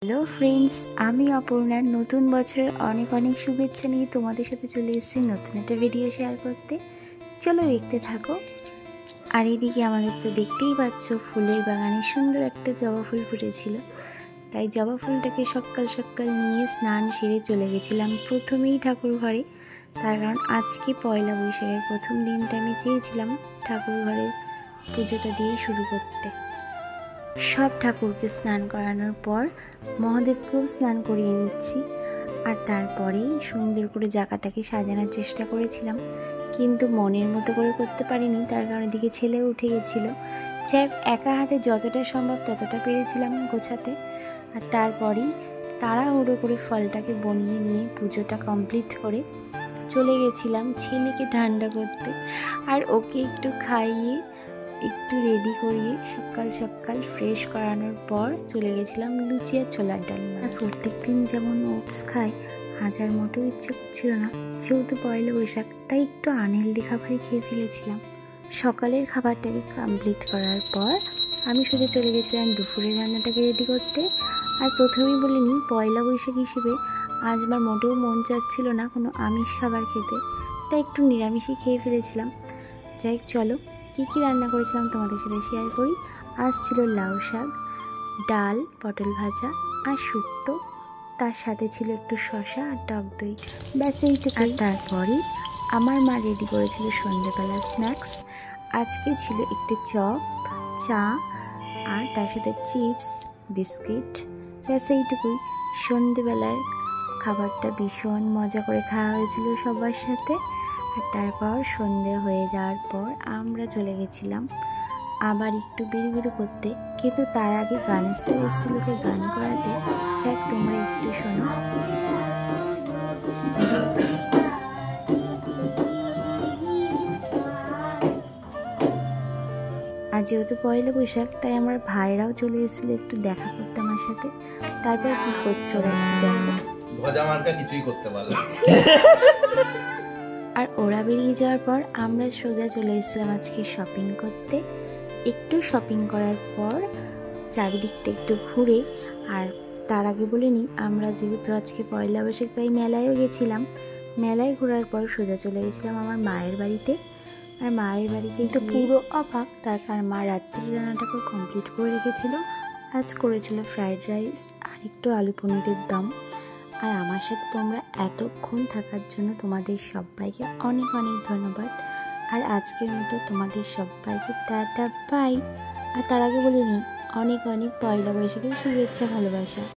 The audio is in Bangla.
হ্যালো ফ্রেন্ডস, আমি অপর্ণার নতুন বছরের অনেক অনেক শুভেচ্ছা নিয়ে তোমাদের সাথে চলে এসেছি নতুন একটা ভিডিও শেয়ার করতে। চলো দেখতে থাকো। আর এদিকে আমাদের তো দেখতেই পাচ্ছ ফুলের বাগানে সুন্দর একটা জবা ফুল ফুটেছিল, তাই জবা ফুলটাকে সকাল সকাল নিয়ে স্নান সেরে চলে গেছিলাম প্রথমেই ঠাকুর ঘরে। তার কারণ আজকে পয়লা বৈশাখের প্রথম দিনটা আমি চেয়েছিলাম ঠাকুর ঘরে পুজোটা দিয়ে শুরু করতে। সব ঠাকুরকে স্নান করানোর পর মহাদেবকেও স্নান করিয়ে নিচ্ছি, আর তারপরেই সুন্দর করে জায়গাটাকে সাজানোর চেষ্টা করেছিলাম, কিন্তু মনের মতো করে করতে পারিনি। তার কারণ এদিকে ছেলে উঠে গেছিলো। যাই একা হাতে যতটা সম্ভব ততটা পেরেছিলাম গোছাতে। আর তারপরেই তাড়াহুড়ো করে ফলটাকে বনিয়ে নিয়ে পুজোটা কমপ্লিট করে চলে গেছিলাম ছেলেকে ঠান্ডা করতে, আর ওকে একটু খাইয়ে একটু রেডি করিয়ে সকাল সকাল ফ্রেশ করানোর পর চলে গেছিলাম লুচি আর ছোলার ডালনা। আর প্রত্যেক দিন যেমন ওটস খাই, হাজার মোটেও ইচ্ছে করছিল না, যেহেতু পয়লা বৈশাখ তাই একটু আনহেলদি খাবারই খেয়ে ফেলেছিলাম। সকালের খাবারটাকে কমপ্লিট করার পর আমি সোজা চলে গেছিলাম দুপুরের রান্নাটাকে রেডি করতে। আর প্রথমেই বলিনি, পয়লা বৈশাখ হিসেবে আজ আমার মোটেও মন চাচ্ছিল না কোনো আমিষ খাবার খেতে, তাই একটু নিরামিষই খেয়ে ফেলেছিলাম। যাই চলো কী কী রান্না করেছিলাম তোমাদের সাথে শেয়ার করি। আজ ছিল লাউ শাক, ডাল, পটল ভাজা আর শুক্তো, তার সাথে ছিল একটু শসা আর টক দই, ব্যাস এইটুকু। আর তারপরেই আমার মা রেডি করেছিল সন্ধ্যেবেলা স্ন্যাক্স। আজকে ছিল একটু চপ, চা আর তার সাথে চিপস, বিস্কিট, ব্যাস এইটুকুই। সন্ধ্যেবেলার খাবারটা ভীষণ মজা করে খাওয়া হয়েছিল সবার সাথে। আর তারপর সন্ধে হয়ে যাওয়ার পর আমরা চলে গেছিলাম আবার একটু বেরু করতে, কিন্তু তার আগে গানের স্যার এসেছিলোকে গান করাতে। যাক তোমরা একটু শোনো। আজ যেহেতু পয়লা বৈশাখ তাই আমার ভাইরাও চলে এসেছিল একটু দেখা করতে আমার সাথে। তারপর কি করছে ওরা একটু দেখো। কিছুই করতে পারলাম। আর ওরা বেরিয়ে যাওয়ার পর আমরা সোজা চলে এসেছিলাম আজকে শপিং করতে। একটু শপিং করার পর চারিদিকটা একটু ঘুরে, আর তার আগে বলে নিই, আমরা যেহেতু আজকে পয়লা বৈশাখ তাই মেলায়ও গেছিলাম। মেলায় ঘোরার পর সোজা চলে গেছিলাম আমার মায়ের বাড়িতে। আর মায়ের বাড়িতে তো পুরো অবাক, তার কারণ মা রাত্রির রান্নাটাকে কমপ্লিট করে রেখেছিলো। আজ করেছিল ফ্রাইড রাইস আর একটু আলু পনিরের দম। আর আমার সাথে তোমরা এতক্ষণ থাকার জন্য তোমাদের সবাইকে অনেক অনেক ধন্যবাদ। আর আজকের মতো তোমাদের সবাইকে টাটা বাই। আর তার আগে বলে নিই, অনেক অনেক পয়লা বৈশাখের শুভেচ্ছা, ভালোবাসা।